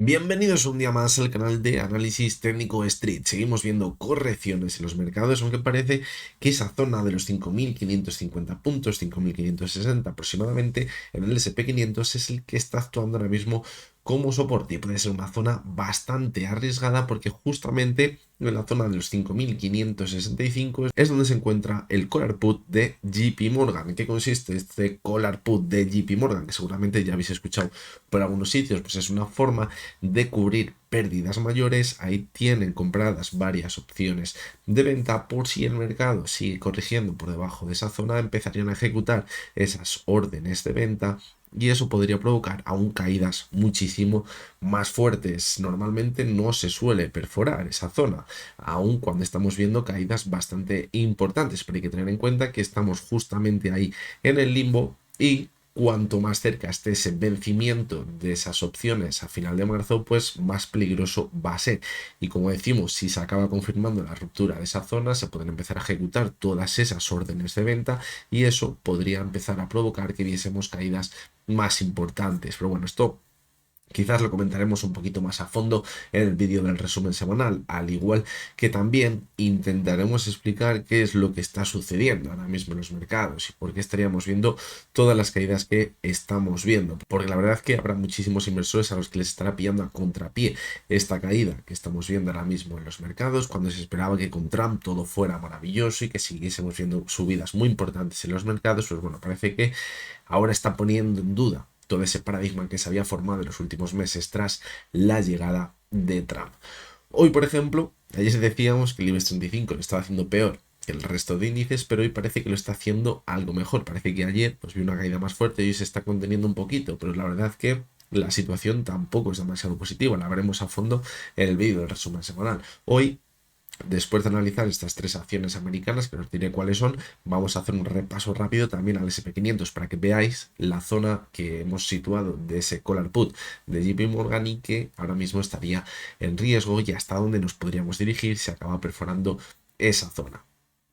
Bienvenidos un día más al canal de Análisis Técnico Street. Seguimos viendo correcciones en los mercados, aunque parece que esa zona de los 5.550 puntos, 5.560 aproximadamente, en el SP500 es el que está actuando ahora mismo como soporte y puede ser una zona bastante arriesgada porque justamente en la zona de los 5.565 es donde se encuentra el collar put de JP Morgan. ¿En qué consiste este collar put de JP Morgan? Que seguramente ya habéis escuchado por algunos sitios, pues es una forma de cubrir pérdidas mayores. Ahí tienen compradas varias opciones de venta por si el mercado sigue corrigiendo por debajo de esa zona, empezarían a ejecutar esas órdenes de venta y eso podría provocar aún caídas muchísimo más fuertes. Normalmente no se suele perforar esa zona, aun cuando estamos viendo caídas bastante importantes, pero hay que tener en cuenta que estamos justamente ahí en el limbo y cuanto más cerca esté ese vencimiento de esas opciones a final de marzo, pues más peligroso va a ser. Y como decimos, si se acaba confirmando la ruptura de esa zona, se pueden empezar a ejecutar todas esas órdenes de venta y eso podría empezar a provocar que viésemos caídas más importantes. Pero bueno, esto quizás lo comentaremos un poquito más a fondo en el vídeo del resumen semanal, al igual que también intentaremos explicar qué es lo que está sucediendo ahora mismo en los mercados y por qué estaríamos viendo todas las caídas que estamos viendo. Porque la verdad es que habrá muchísimos inversores a los que les estará pillando a contrapié esta caída que estamos viendo ahora mismo en los mercados, cuando se esperaba que con Trump todo fuera maravilloso y que siguiésemos viendo subidas muy importantes en los mercados. Pues bueno, parece que ahora está poniendo en duda todo ese paradigma que se había formado en los últimos meses tras la llegada de Trump. Hoy, por ejemplo, ayer decíamos que el IBEX 35 lo estaba haciendo peor que el resto de índices, pero hoy parece que lo está haciendo algo mejor. Parece que ayer pues vi una caída más fuerte y hoy se está conteniendo un poquito, pero la verdad que la situación tampoco es demasiado positiva. La veremos a fondo en el vídeo del resumen semanal. Hoy, después de analizar estas tres acciones americanas, que os diré cuáles son, vamos a hacer un repaso rápido también al SP500 para que veáis la zona que hemos situado de ese collar put de JP Morgan y que ahora mismo estaría en riesgo y hasta dónde nos podríamos dirigir si acaba perforando esa zona.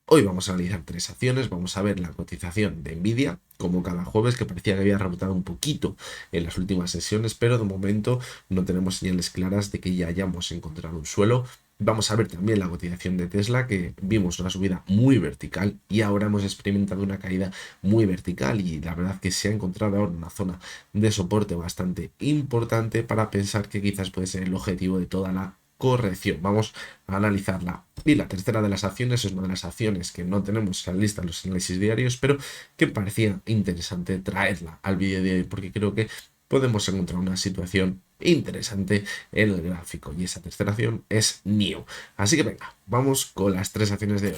Hoy vamos a analizar tres acciones, vamos a ver la cotización de Nvidia, como cada jueves, que parecía que había rebotado un poquito en las últimas sesiones, pero de momento no tenemos señales claras de que ya hayamos encontrado un suelo. Vamos a ver también la cotización de Tesla, que vimos una subida muy vertical y ahora hemos experimentado una caída muy vertical y la verdad que se ha encontrado ahora una zona de soporte bastante importante para pensar que quizás puede ser el objetivo de toda la corrección. Vamos a analizarla. Y la tercera de las acciones es una de las acciones que no tenemos en lista en los análisis diarios, pero que parecía interesante traerla al vídeo de hoy porque creo que podemos encontrar una situación interesante en el gráfico. Y esa tercera acción es NIO. Así que venga, vamos con las tres acciones de hoy.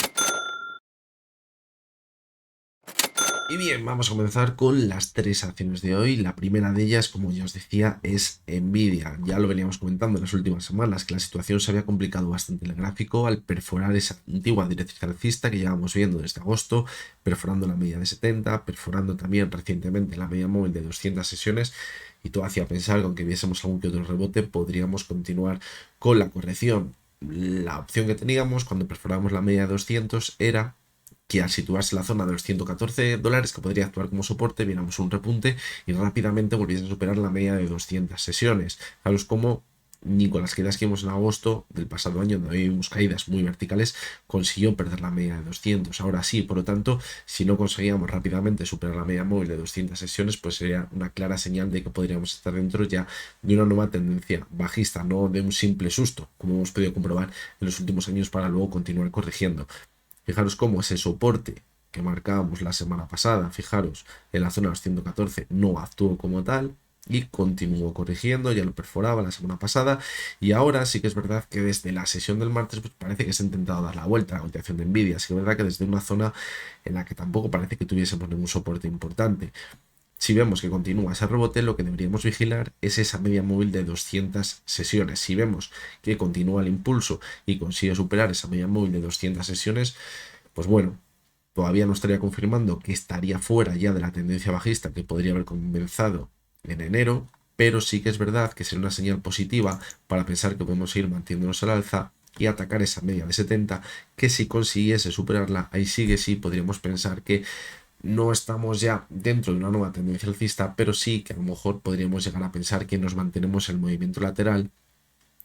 Y bien, vamos a comenzar con las tres acciones de hoy. La primera de ellas, como ya os decía, es Nvidia. Ya lo veníamos comentando en las últimas semanas, que la situación se había complicado bastante en el gráfico al perforar esa antigua directriz alcista que llevamos viendo desde agosto, perforando la media de 70, perforando también recientemente la media móvil de 200 sesiones, y todo hacía pensar que aunque viésemos algún que otro rebote, podríamos continuar con la corrección. La opción que teníamos cuando perforamos la media de 200 era que al situarse en la zona de los $114, que podría actuar como soporte, viéramos un repunte y rápidamente volviese a superar la media de 200 sesiones. Fijaros cómo ni con las caídas que vimos en agosto del pasado año, donde vimos caídas muy verticales, consiguió perder la media de 200. Ahora sí, por lo tanto, si no conseguíamos rápidamente superar la media móvil de 200 sesiones, pues sería una clara señal de que podríamos estar dentro ya de una nueva tendencia bajista, no de un simple susto, como hemos podido comprobar en los últimos años para luego continuar corrigiendo. Fijaros cómo ese soporte que marcábamos la semana pasada, fijaros, en la zona de los 114 no actuó como tal y continuó corrigiendo, ya lo perforaba la semana pasada y ahora sí que es verdad que desde la sesión del martes pues parece que se ha intentado dar la vuelta a la cotización de Nvidia, sí que es verdad que desde una zona en la que tampoco parece que tuviésemos ningún soporte importante. Si vemos que continúa ese rebote, lo que deberíamos vigilar es esa media móvil de 200 sesiones. Si vemos que continúa el impulso y consigue superar esa media móvil de 200 sesiones, pues bueno, todavía no estaría confirmando que estaría fuera ya de la tendencia bajista que podría haber comenzado en enero, pero sí que es verdad que sería una señal positiva para pensar que podemos ir manteniéndonos al alza y atacar esa media de 70, que si consiguiese superarla, ahí sí que sí podríamos pensar que no estamos ya dentro de una nueva tendencia alcista, pero sí que a lo mejor podríamos llegar a pensar que nos mantenemos en el movimiento lateral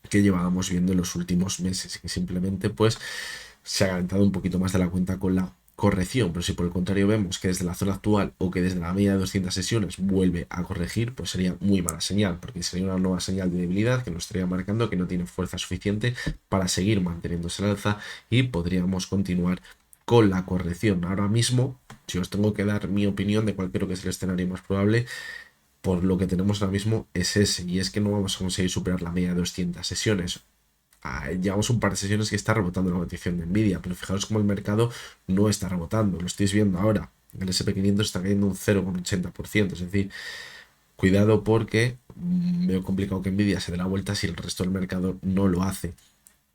que llevábamos viendo en los últimos meses y que simplemente pues se ha calentado un poquito más de la cuenta con la corrección, pero si por el contrario vemos que desde la zona actual o que desde la media de 200 sesiones vuelve a corregir, pues sería muy mala señal, porque sería una nueva señal de debilidad que nos estaría marcando que no tiene fuerza suficiente para seguir manteniéndose al alza y podríamos continuar con la corrección. Ahora mismo, si os tengo que dar mi opinión de cuál creo que es el escenario más probable, por lo que tenemos ahora mismo es ese, y es que no vamos a conseguir superar la media de 200 sesiones. Llevamos un par de sesiones que está rebotando la notición de Nvidia, pero fijaros cómo el mercado no está rebotando, lo estáis viendo ahora. El SP500 está cayendo un 0,80%, es decir, cuidado porque veo complicado que Nvidia se dé la vuelta si el resto del mercado no lo hace.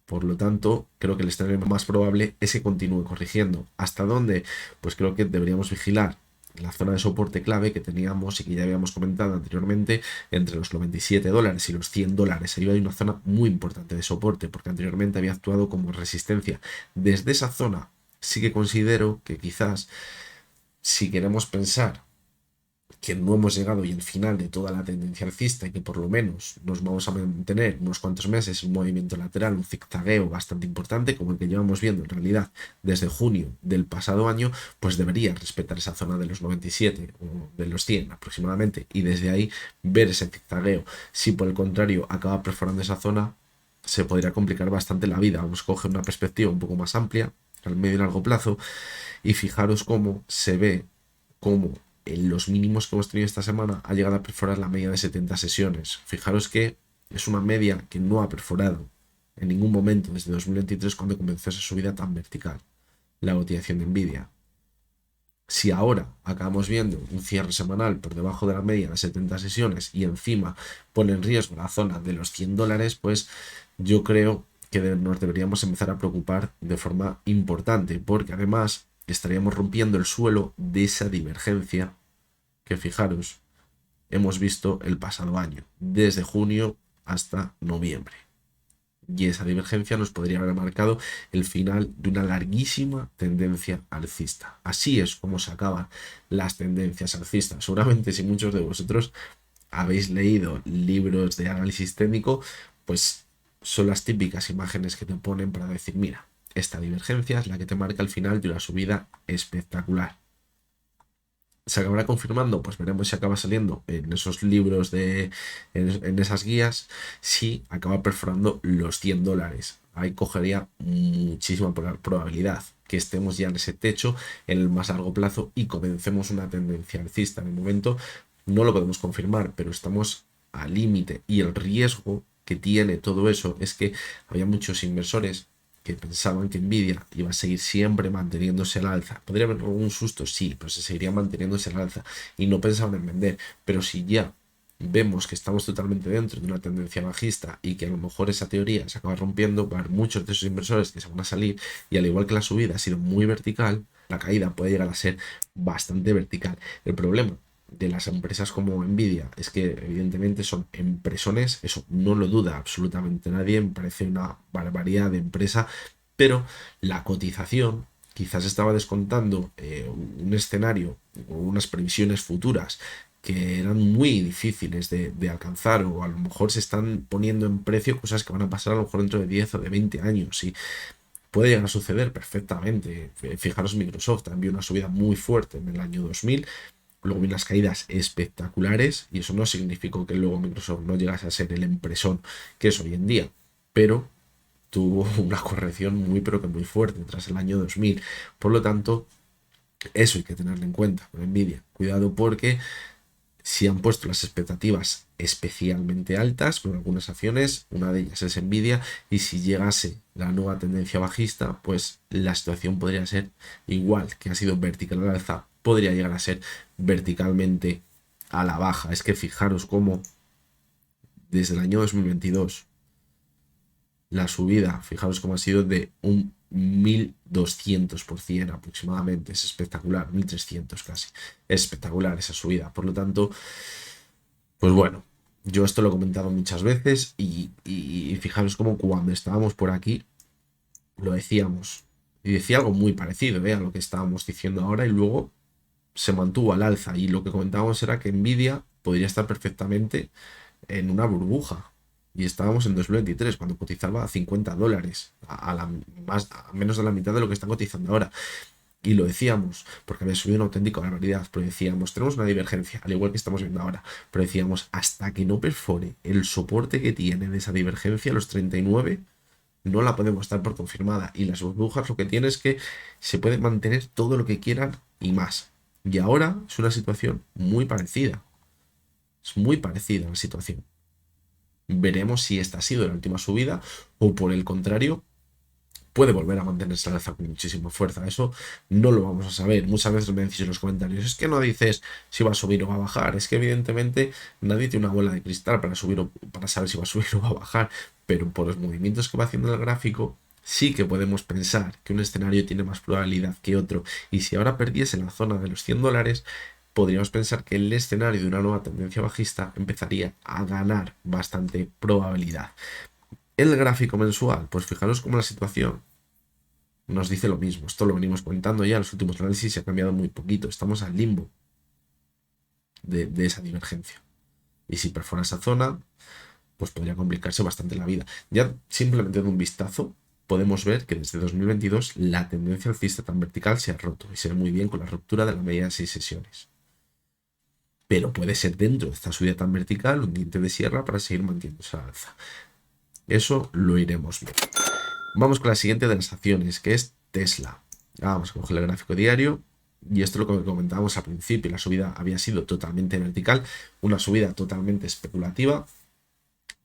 Por lo tanto, creo que el escenario más probable es que continúe corrigiendo. ¿Hasta dónde? Pues creo que deberíamos vigilar la zona de soporte clave que teníamos y que ya habíamos comentado anteriormente entre los $97 y los $100. Ahí hay una zona muy importante de soporte porque anteriormente había actuado como resistencia. Desde esa zona sí que considero que quizás si queremos pensar que no hemos llegado y el final de toda la tendencia alcista y que por lo menos nos vamos a mantener unos cuantos meses un movimiento lateral, un zigzagueo bastante importante como el que llevamos viendo en realidad desde junio del pasado año, pues debería respetar esa zona de los 97 o de los 100 aproximadamente y desde ahí ver ese zigzagueo. Si por el contrario acaba perforando esa zona, se podría complicar bastante la vida. Vamos a coger una perspectiva un poco más amplia al medio y largo plazo y fijaros cómo se ve cómo en los mínimos que hemos tenido esta semana ha llegado a perforar la media de 70 sesiones. Fijaros que es una media que no ha perforado en ningún momento desde 2023 cuando comenzó esa subida tan vertical, la cotización de Nvidia. Si ahora acabamos viendo un cierre semanal por debajo de la media de 70 sesiones y encima pone en riesgo la zona de los $100, pues yo creo que nos deberíamos empezar a preocupar de forma importante, porque además estaríamos rompiendo el suelo de esa divergencia que, fijaros, hemos visto el pasado año, desde junio hasta noviembre. Y esa divergencia nos podría haber marcado el final de una larguísima tendencia alcista. Así es como se acaban las tendencias alcistas. Seguramente si muchos de vosotros habéis leído libros de análisis técnico, pues son las típicas imágenes que te ponen para decir, mira, esta divergencia es la que te marca el final de una subida espectacular. ¿Se acabará confirmando? Pues veremos si acaba saliendo en esos libros, en esas guías, si acaba perforando los $100. Ahí cogería muchísima probabilidad que estemos ya en ese techo en el más largo plazo y comencemos una tendencia alcista. En el momento no lo podemos confirmar, pero estamos al límite y el riesgo que tiene todo eso es que había muchos inversores que pensaban que Nvidia iba a seguir siempre manteniéndose al alza. Podría haber algún susto, sí, pero se seguiría manteniéndose al alza y no pensaban en vender. Pero si ya vemos que estamos totalmente dentro de una tendencia bajista y que a lo mejor esa teoría se acaba rompiendo, va a haber muchos de esos inversores que se van a salir y al igual que la subida ha sido muy vertical, la caída puede llegar a ser bastante vertical. El problema de las empresas como Nvidia es que evidentemente son empresones, eso no lo duda absolutamente nadie, me parece una barbaridad de empresa, pero la cotización quizás estaba descontando un escenario o unas previsiones futuras que eran muy difíciles de alcanzar o a lo mejor se están poniendo en precio cosas que van a pasar a lo mejor dentro de 10 o de 20 años y puede llegar a suceder perfectamente. Fijaros, Microsoft también una subida muy fuerte en el año 2000. Luego vi unas caídas espectaculares y eso no significó que luego Microsoft no llegase a ser el empresón que es hoy en día, pero tuvo una corrección muy pero que muy fuerte tras el año 2000. Por lo tanto, eso hay que tenerlo en cuenta con Nvidia. Cuidado porque si han puesto las expectativas especialmente altas con algunas acciones, una de ellas es Nvidia, y si llegase la nueva tendencia bajista, pues la situación podría ser igual, que ha sido vertical al alza, podría llegar a ser verticalmente a la baja. Es que fijaros cómo desde el año 2022 la subida, fijaros cómo ha sido de un 1200% aproximadamente, es espectacular, 1300 casi, es espectacular esa subida. Por lo tanto, pues bueno, yo esto lo he comentado muchas veces y fijaros como cuando estábamos por aquí lo decíamos y decía algo muy parecido a lo que estábamos diciendo ahora y luego se mantuvo al alza y lo que comentábamos era que Nvidia podría estar perfectamente en una burbuja. Y estábamos en 2023 cuando cotizaba a $50, a menos de la mitad de lo que está cotizando ahora. Y lo decíamos, porque había subido una auténtica barbaridad, pero decíamos, tenemos una divergencia, al igual que estamos viendo ahora, pero decíamos, hasta que no perfore el soporte que tiene de esa divergencia, los 39, no la podemos dar por confirmada. Y las burbujas lo que tiene es que se puede mantener todo lo que quieran y más. Y ahora es una situación muy parecida. Es muy parecida a la situación. Veremos si esta ha sido la última subida o por el contrario puede volver a mantenerse al alza con muchísima fuerza. Eso no lo vamos a saber. Muchas veces me decís en los comentarios, es que no dices si va a subir o va a bajar. Es que evidentemente nadie tiene una bola de cristal para subir o para saber si va a subir o va a bajar. Pero por los movimientos que va haciendo el gráfico, sí que podemos pensar que un escenario tiene más probabilidad que otro. Y si ahora perdiese la zona de los $100, podríamos pensar que el escenario de una nueva tendencia bajista empezaría a ganar bastante probabilidad. El gráfico mensual, pues fijaros cómo la situación nos dice lo mismo. Esto lo venimos comentando ya en los últimos análisis y ha cambiado muy poquito. Estamos al limbo de esa divergencia. Y si perfora esa zona, pues podría complicarse bastante la vida. Ya simplemente de un vistazo podemos ver que desde 2022 la tendencia alcista tan vertical se ha roto y se ve muy bien con la ruptura de la media de 6 sesiones. Pero puede ser dentro de esta subida tan vertical un diente de sierra para seguir manteniéndose al alza. Eso lo iremos viendo. Vamos con la siguiente de las acciones, que es Tesla. Vamos a coger el gráfico diario. Y esto es lo que comentábamos al principio. La subida había sido totalmente vertical, una subida totalmente especulativa.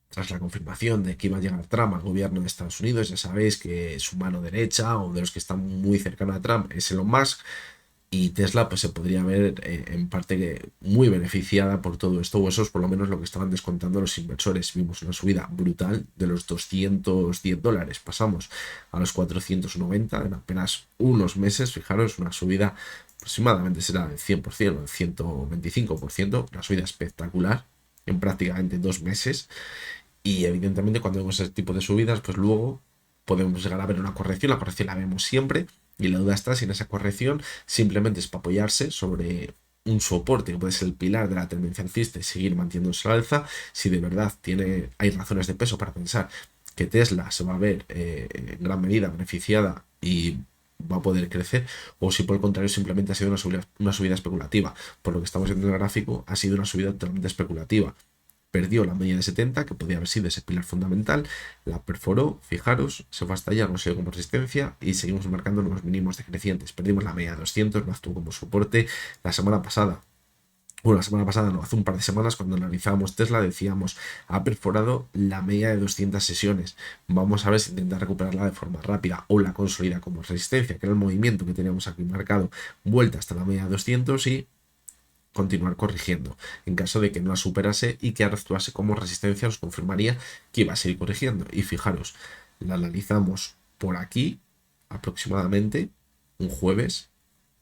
Tras la confirmación de que iba a llegar Trump al gobierno de Estados Unidos, ya sabéis que su mano derecha o de los que están muy cercanos a Trump es Elon Musk. Y Tesla pues se podría ver en parte muy beneficiada por todo esto, o eso es por lo menos lo que estaban descontando los inversores. Vimos una subida brutal de los $210, pasamos a los 490 en apenas unos meses. Fijaros, una subida aproximadamente será del 100% o del 125%, una subida espectacular en prácticamente 2 meses. Y evidentemente cuando vemos ese tipo de subidas, pues luego podemos llegar a ver una corrección. La corrección la vemos siempre y la duda está si en esa corrección simplemente es para apoyarse sobre un soporte que puede ser el pilar de la tendencia alcista y seguir manteniéndose al alza. Si de verdad hay razones de peso para pensar que Tesla se va a ver en gran medida beneficiada y va a poder crecer, o si por el contrario simplemente ha sido una subida especulativa. Por lo que estamos viendo en el gráfico, ha sido una subida totalmente especulativa. Perdió la media de 70, que podía haber sido ese pilar fundamental, la perforó, fijaros, se fue hasta allá, no se dio como resistencia y seguimos marcando nuevos mínimos decrecientes. Perdimos la media de 200, no actuó como soporte la semana pasada. Bueno, la semana pasada no, hace un par de semanas cuando analizábamos Tesla decíamos, ha perforado la media de 200 sesiones. Vamos a ver si intenta recuperarla de forma rápida o la consolida como resistencia, que era el movimiento que teníamos aquí marcado, vuelta hasta la media de 200 y continuar corrigiendo. En caso de que no la superase y que actuase como resistencia, nos confirmaría que iba a seguir corrigiendo. Y fijaros, la analizamos por aquí aproximadamente un jueves,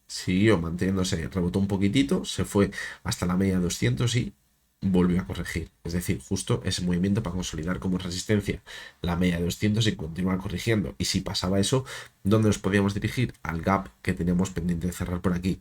siguió manteniéndose, rebotó un poquitito, se fue hasta la media de 200 y volvió a corregir. Es decir, justo ese movimiento para consolidar como resistencia la media de 200 y continuar corrigiendo. Y si pasaba eso, ¿dónde nos podíamos dirigir? Al gap que teníamos pendiente de cerrar por aquí,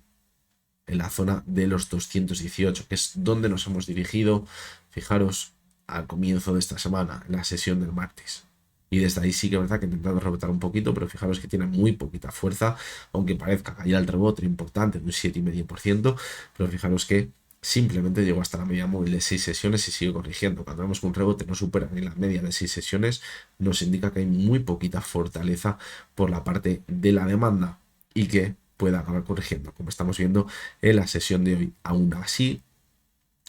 en la zona de los 218, que es donde nos hemos dirigido, fijaros, al comienzo de esta semana, en la sesión del martes. Y desde ahí sí que es verdad que he intentado rebotar un poquito, pero fijaros que tiene muy poquita fuerza, aunque parezca que haya el rebote importante de un 7,5%, pero fijaros que simplemente llegó hasta la media móvil de 6 sesiones y sigue corrigiendo. Cuando vemos que un rebote no supera ni la media de 6 sesiones, nos indica que hay muy poquita fortaleza por la parte de la demanda y que pueda acabar corrigiendo, como estamos viendo en la sesión de hoy. Aún así,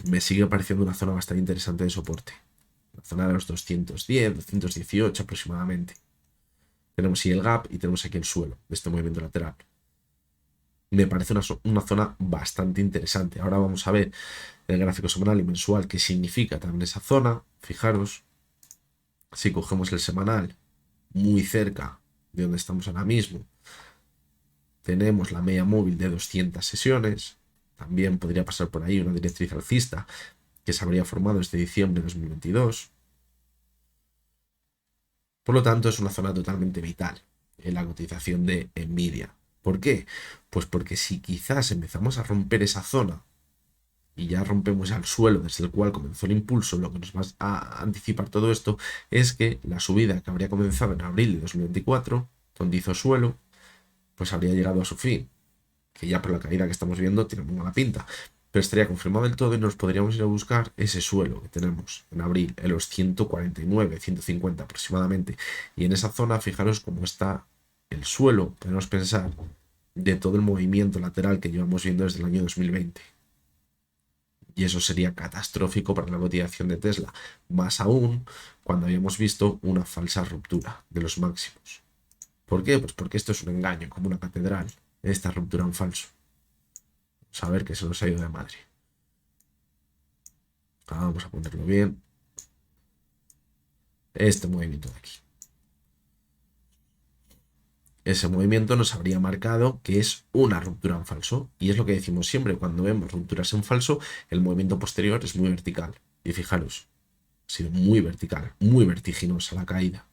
me sigue pareciendo una zona bastante interesante de soporte. La zona de los 210, 218 aproximadamente. Tenemos aquí el gap y tenemos aquí el suelo de este movimiento lateral. Me parece una zona bastante interesante. Ahora vamos a ver el gráfico semanal y mensual qué significa también esa zona. Fijaros, si cogemos el semanal muy cerca de donde estamos ahora mismo, tenemos la media móvil de 200 sesiones. También podría pasar por ahí una directriz alcista que se habría formado desde diciembre de 2022. Por lo tanto, es una zona totalmente vital en la cotización de Nvidia. ¿Por qué? Pues porque si quizás empezamos a romper esa zona y ya rompemos al suelo desde el cual comenzó el impulso, lo que nos va a anticipar todo esto es que la subida que habría comenzado en abril de 2024, donde hizo suelo, pues habría llegado a su fin, que ya por la caída que estamos viendo tiene muy mala pinta, pero estaría confirmado del todo y nos podríamos ir a buscar ese suelo que tenemos en abril, en los 149, 150 aproximadamente, y en esa zona fijaros cómo está el suelo, podemos pensar, de todo el movimiento lateral que llevamos viendo desde el año 2020. Y eso sería catastrófico para la cotización de Tesla, más aún cuando habíamos visto una falsa ruptura de los máximos. ¿Por qué? Pues porque esto es un engaño, como una catedral, esta ruptura en falso. Vamos a ver que se nos ha ido de madre. Vamos a ponerlo bien. Este movimiento de aquí. Ese movimiento nos habría marcado que es una ruptura en falso. Y es lo que decimos siempre, cuando vemos rupturas en falso, el movimiento posterior es muy vertical. Y fijaros, ha sido muy vertical, muy vertiginosa la caída.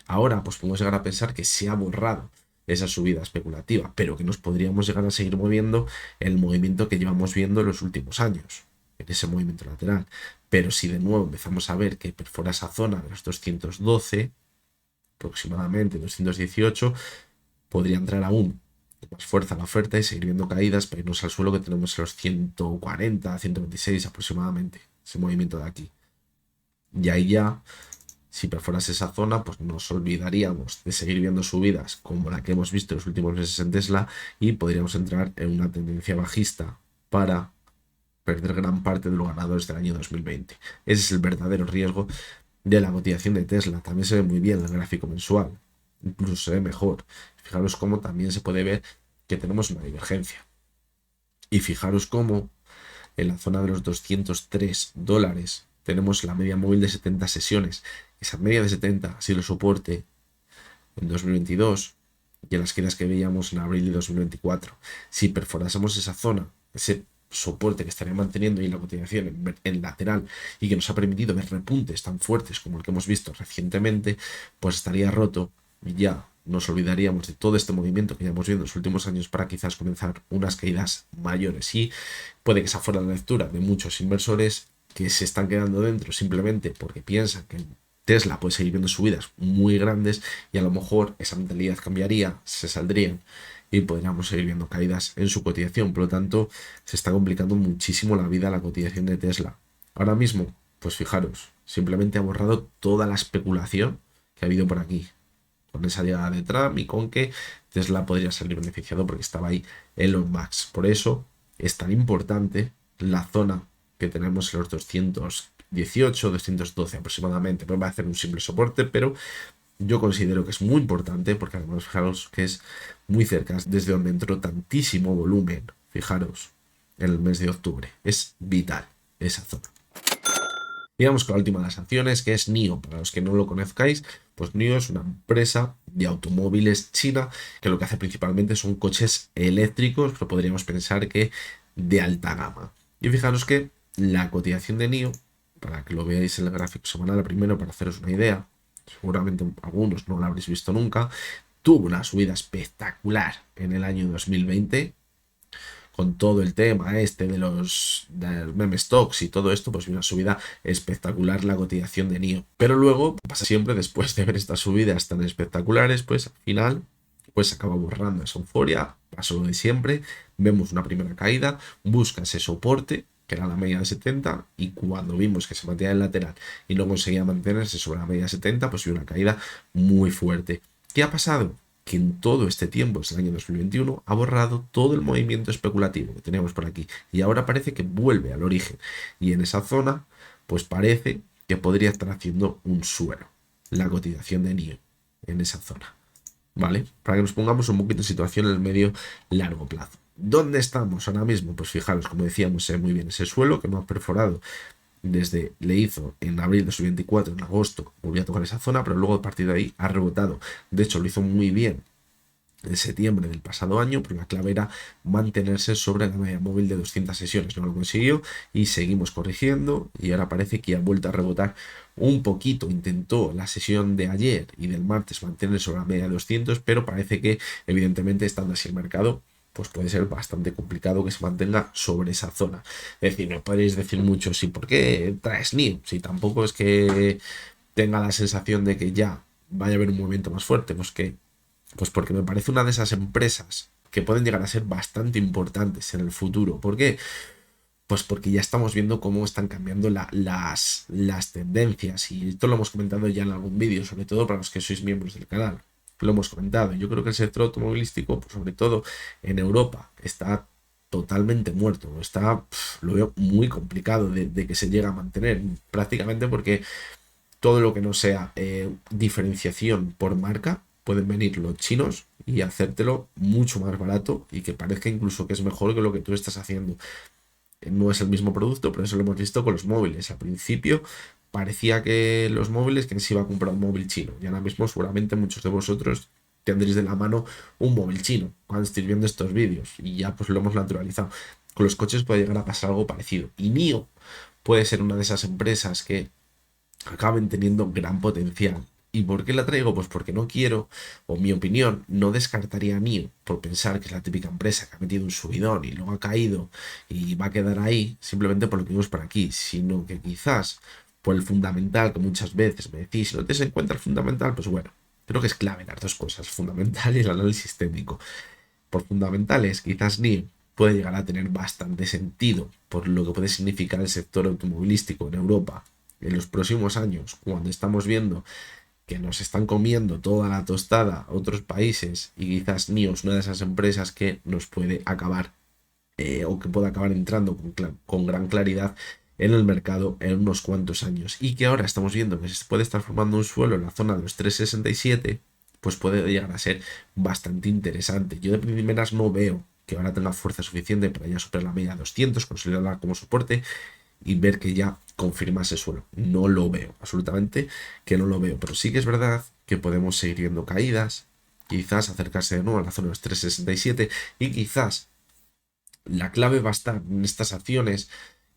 Ahora, pues podemos llegar a pensar que se ha borrado esa subida especulativa, pero que nos podríamos llegar a seguir moviendo el movimiento que llevamos viendo en los últimos años, en ese movimiento lateral. Pero si de nuevo empezamos a ver que perfora esa zona de los 212, aproximadamente 218, podría entrar aún más fuerza la oferta y seguir viendo caídas para irnos al suelo que tenemos en los 140, 126 aproximadamente, ese movimiento de aquí. Y ahí ya, si perforas esa zona, pues nos olvidaríamos de seguir viendo subidas como la que hemos visto en los últimos meses en Tesla y podríamos entrar en una tendencia bajista para perder gran parte de los ganadores del año 2020. Ese es el verdadero riesgo de la cotización de Tesla. También se ve muy bien en el gráfico mensual, incluso se ve mejor. Fijaros cómo también se puede ver que tenemos una divergencia. Y fijaros cómo en la zona de los $203 tenemos la media móvil de 70 sesiones. Esa media de 70 ha sido el soporte en 2022 y en las caídas que veíamos en abril de 2024. Si perforásemos esa zona, ese soporte que estaría manteniendo y la cotización en lateral y que nos ha permitido ver repuntes tan fuertes como el que hemos visto recientemente, pues estaría roto y ya nos olvidaríamos de todo este movimiento que ya hemos visto en los últimos años para quizás comenzar unas caídas mayores. Y puede que esa fuera la lectura de muchos inversores que se están quedando dentro simplemente porque piensan que Tesla puede seguir viendo subidas muy grandes y a lo mejor esa mentalidad cambiaría, se saldrían y podríamos seguir viendo caídas en su cotización. Por lo tanto, se está complicando muchísimo la vida a la cotización de Tesla. Ahora mismo, pues fijaros, simplemente ha borrado toda la especulación que ha habido por aquí, con esa llegada de Trump y con que Tesla podría salir beneficiado porque estaba ahí Elon Musk. Por eso es tan importante la zona que tenemos en los 218, 212 aproximadamente. No va a hacer un simple soporte, pero yo considero que es muy importante porque además fijaros que es muy cerca, desde donde entró tantísimo volumen, fijaros, en el mes de octubre. Es vital esa zona. Y vamos con la última de las acciones, que es NIO. Para los que no lo conozcáis, pues NIO es una empresa de automóviles china que lo que hace principalmente son coches eléctricos, pero podríamos pensar que de alta gama. Y fijaros que la cotización de NIO, para que lo veáis en el gráfico semanal primero, para haceros una idea, seguramente algunos no lo habréis visto nunca, tuvo una subida espectacular en el año 2020, con todo el tema este de los meme stocks y todo esto, pues una subida espectacular la cotización de NIO. Pero luego pasa siempre, después de ver estas subidas tan espectaculares, pues al final pues se acaba borrando esa euforia, pasó lo de siempre, vemos una primera caída, busca ese soporte, que era la media de 70, y cuando vimos que se mantenía en el lateral y no conseguía mantenerse sobre la media de 70, pues vio una caída muy fuerte. ¿Qué ha pasado? Que en todo este tiempo, desde el año 2021, ha borrado todo el movimiento especulativo que teníamos por aquí y ahora parece que vuelve al origen y en esa zona pues parece que podría estar haciendo un suelo la cotización de NIO en esa zona, ¿vale? Para que nos pongamos un poquito en situación en el medio largo plazo. ¿Dónde estamos ahora mismo? Pues fijaros, como decíamos, muy bien ese suelo que no ha perforado desde le hizo en abril de 2024, en agosto volvió a tocar esa zona, pero luego a partir de ahí ha rebotado. De hecho, lo hizo muy bien en septiembre del pasado año, pero la clave era mantenerse sobre la media móvil de 200 sesiones. No lo consiguió y seguimos corrigiendo y ahora parece que ha vuelto a rebotar un poquito. Intentó la sesión de ayer y del martes mantener sobre la media de 200, pero parece que evidentemente estando así el mercado, pues puede ser bastante complicado que se mantenga sobre esa zona. Es decir, me podréis decir mucho, sí, ¿por qué traes NIO? Si tampoco es que tenga la sensación de que ya vaya a haber un movimiento más fuerte, pues porque me parece una de esas empresas que pueden llegar a ser bastante importantes en el futuro. ¿Por qué? Pues porque ya estamos viendo cómo están cambiando las tendencias. Y esto lo hemos comentado ya en algún vídeo, sobre todo para los que sois miembros del canal. Lo hemos comentado. Yo creo que el sector automovilístico, pues sobre todo en Europa, está totalmente muerto. Lo veo muy complicado de que se llegue a mantener. Prácticamente porque todo lo que no sea diferenciación por marca, pueden venir los chinos y hacértelo mucho más barato y que parezca incluso que es mejor que lo que tú estás haciendo. No es el mismo producto, pero eso lo hemos visto con los móviles. Al principio parecía que los móviles, que se iba a comprar un móvil chino. Y ahora mismo seguramente muchos de vosotros tendréis de la mano un móvil chino cuando estéis viendo estos vídeos. Y ya pues lo hemos naturalizado. Con los coches puede llegar a pasar algo parecido. Y NIO puede ser una de esas empresas que acaben teniendo gran potencial. ¿Y por qué la traigo? Pues porque no quiero, o mi opinión, no descartaría a NIO por pensar que es la típica empresa que ha metido un subidón y luego ha caído y va a quedar ahí simplemente por lo que vimos por aquí, sino que quizás por el fundamental, que muchas veces me decís, si no te se encuentra el fundamental, pues bueno, creo que es clave las dos cosas, fundamental y el análisis técnico. Por fundamentales, quizás NIO puede llegar a tener bastante sentido por lo que puede significar el sector automovilístico en Europa en los próximos años, cuando estamos viendo que nos están comiendo toda la tostada otros países y quizás NIO es una de esas empresas que nos puede acabar o que pueda acabar entrando con gran claridad en el mercado en unos cuantos años y que ahora estamos viendo que se puede estar formando un suelo en la zona de los 3,67, pues puede llegar a ser bastante interesante. Yo de primeras no veo que ahora tenga fuerza suficiente para ya superar la media de 200, consolidarla como soporte y ver que ya confirma ese suelo. No lo veo, absolutamente que no lo veo. Pero sí que es verdad que podemos seguir viendo caídas, quizás acercarse de nuevo a la zona de los 3,67 y quizás la clave va a estar en estas acciones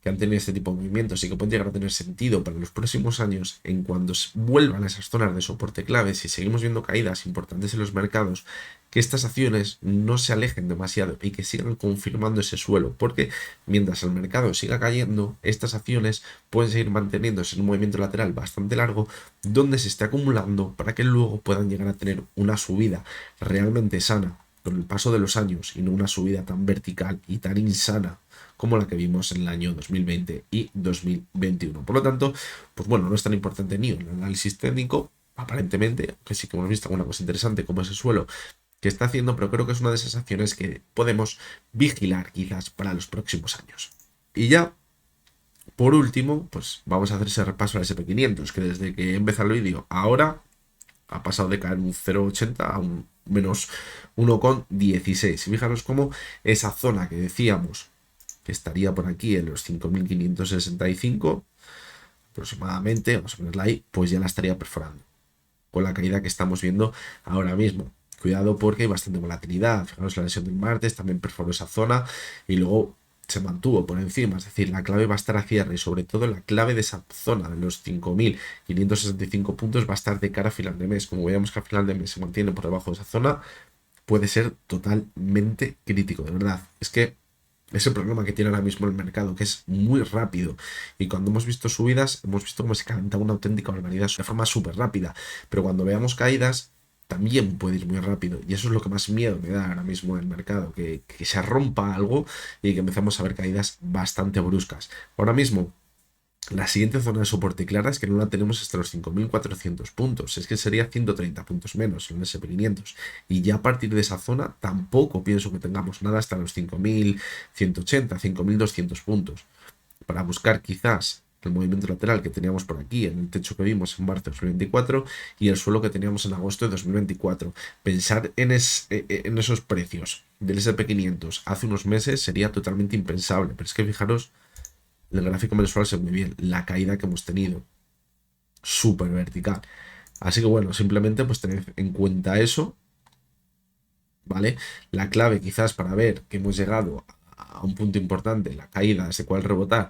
que han tenido este tipo de movimientos y que pueden llegar a tener sentido para los próximos años en cuando vuelvan a esas zonas de soporte claves y seguimos viendo caídas importantes en los mercados, que estas acciones no se alejen demasiado y que sigan confirmando ese suelo, porque mientras el mercado siga cayendo, estas acciones pueden seguir manteniéndose en un movimiento lateral bastante largo donde se esté acumulando para que luego puedan llegar a tener una subida realmente sana con el paso de los años y no una subida tan vertical y tan insana como la que vimos en el año 2020 y 2021. Por lo tanto, pues bueno, no es tan importante ni el análisis técnico, aparentemente, que sí que hemos visto alguna cosa interesante como ese suelo que está haciendo, pero creo que es una de esas acciones que podemos vigilar quizás para los próximos años. Y ya, por último, pues vamos a hacer ese repaso al SP500, que desde que empezó el vídeo ahora ha pasado de caer un 0,80 a un menos 1,16. Fijaros cómo esa zona que decíamos que estaría por aquí en los 5.565 aproximadamente, vamos a ponerla ahí, pues ya la estaría perforando con la caída que estamos viendo ahora mismo. Cuidado porque hay bastante volatilidad. Fijaros la lesión del martes, también perforó esa zona y luego se mantuvo por encima. Es decir, la clave va a estar a cierre y sobre todo la clave de esa zona de los 5.565 puntos va a estar de cara a final de mes. Como veamos que a final de mes se mantiene por debajo de esa zona, puede ser totalmente crítico, de verdad. Es que es el problema que tiene ahora mismo el mercado, que es muy rápido. Y cuando hemos visto subidas, hemos visto cómo se calenta una auténtica barbaridad de forma súper rápida. Pero cuando veamos caídas, también puede ir muy rápido. Y eso es lo que más miedo me da ahora mismo en el mercado, que se rompa algo y que empezamos a ver caídas bastante bruscas. Ahora mismo, la siguiente zona de soporte clara es que no la tenemos hasta los 5.400 puntos. Es que sería 130 puntos menos en el SP500. Y ya a partir de esa zona tampoco pienso que tengamos nada hasta los 5.180, 5.200 puntos. Para buscar quizás el movimiento lateral que teníamos por aquí, en el techo que vimos en marzo de 2024 y el suelo que teníamos en agosto de 2024. Pensar en esos precios del SP500 hace unos meses sería totalmente impensable. Pero es que fijaros, el gráfico mensual se ve muy bien, la caída que hemos tenido, súper vertical. Así que bueno, simplemente pues tened en cuenta eso ¿vale? La clave quizás para ver que hemos llegado a un punto importante, la caída, ese cual rebotar,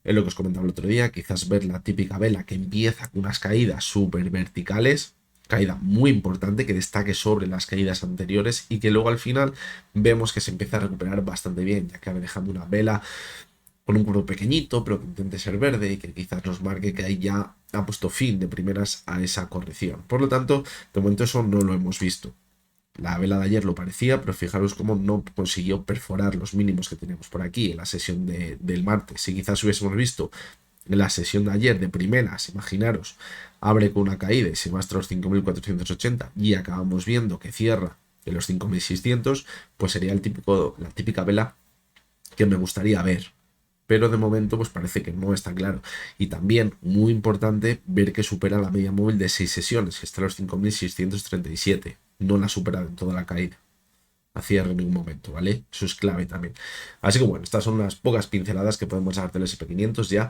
es lo que os comentaba el otro día, quizás ver la típica vela que empieza con unas caídas súper verticales, caída muy importante que destaque sobre las caídas anteriores y que luego al final vemos que se empieza a recuperar bastante bien, ya que va dejando una vela con un cuerpo pequeñito, pero que intente ser verde y que quizás nos marque que ahí ya ha puesto fin de primeras a esa corrección. Por lo tanto, de momento eso no lo hemos visto. La vela de ayer lo parecía, pero fijaros cómo no consiguió perforar los mínimos que teníamos por aquí en la sesión del martes. Si quizás hubiésemos visto en la sesión de ayer de primeras, imaginaros, abre con una caída y se va hasta los 5.480 y acabamos viendo que cierra en los 5.600, pues sería la típica vela que me gustaría ver. Pero de momento pues parece que no está claro. Y también, muy importante, ver que supera la media móvil de 6 sesiones, que está a los 5.637. No la ha superado en toda la caída a cierre en ningún momento, ¿vale? Eso es clave también. Así que bueno, estas son unas pocas pinceladas que podemos dar del SP500 ya.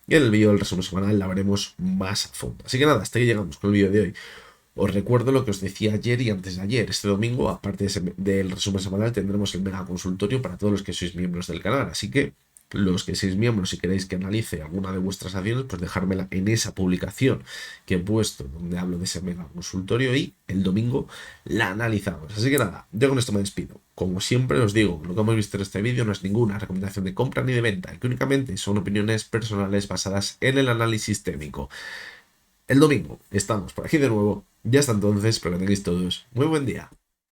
Y en el vídeo del resumen semanal la veremos más a fondo. Así que nada, hasta aquí llegamos con el vídeo de hoy. Os recuerdo lo que os decía ayer y antes de ayer. Este domingo, aparte del resumen semanal, tendremos el mega consultorio para todos los que sois miembros del canal. Así que los que sois miembros, si queréis que analice alguna de vuestras acciones, pues dejármela en esa publicación que he puesto donde hablo de ese mega consultorio y el domingo la analizamos. Así que nada, yo con esto me despido. Como siempre os digo, lo que hemos visto en este vídeo no es ninguna recomendación de compra ni de venta, que únicamente son opiniones personales basadas en el análisis técnico. El domingo estamos por aquí de nuevo. Ya hasta entonces, pero que tengáis todos muy buen día.